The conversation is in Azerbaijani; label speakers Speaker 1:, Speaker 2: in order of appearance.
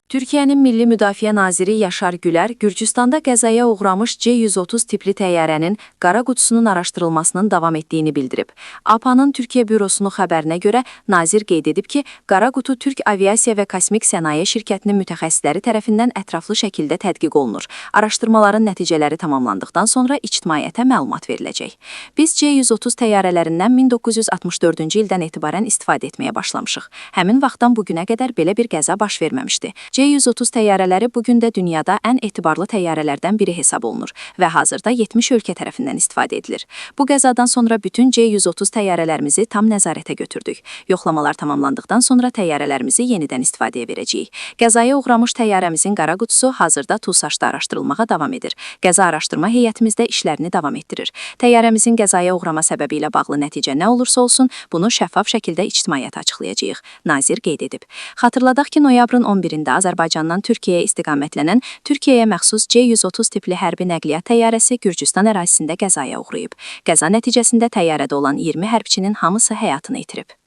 Speaker 1: Türkiyənin Milli Müdafiə naziri Yaşar Gülər Gürcüstanda qəzaya uğramış C-130 tipli təyyarənin qara qutusunun araşdırılmasının davam etdiyini bildirib. APA'nın Türkiyə bürosunun xəbərinə görə nazir qeyd edib ki, qara qutu Türk Aviasiya və Kosmik Sənaye şirkətinin mütəxəssisləri tərəfindən ətraflı şəkildə tədqiq olunur. Araşdırmaların nəticələri tamamlandıqdan sonra ictimaiyyətə məlumat veriləcək. Biz C-130 təyyarələrindən 1964-cü ildən etibarən istifadə etməyə başlamışıq. Həmin vaxtdan bugünə qədər belə bir qəza baş verməmişdi. C-130 təyyarələri bugün də dünyada ən etibarlı təyyarələrdən biri hesab olunur və hazırda 70 ölkə tərəfindən istifadə edilir. Bu qəzadan sonra bütün C-130 təyyarələrimizi tam nəzarətə götürdük. Yoxlamalar tamamlandıqdan sonra təyyarələrimizi yenidən istifadəyə verəcəyik. Qəzaya uğramış təyyarəmizin qara qutusu hazırda TUSAŞ-da araşdırılmağa davam edir. Qəza araşdırma heyətimiz də işlərini davam etdirir. Təyyarəmizin qəzaya uğrama səbəbi ilə bağlı nəticə nə olursa olsun, bunu şəffaf şəkildə ictimaiyyətə açıqlayacağıq, nazir qeyd edib. Xatırladaq ki, noyabrın 11-də Azərbaycandan Türkiyəyə istiqamətlənən Türkiyəyə məxsus C-130 tipli hərbi nəqliyyat təyyarəsi Gürcüstan ərazisində qəzaya uğrayıb. Qəza nəticəsində təyyarədə olan 20 hərbçinin hamısı həyatını itirib.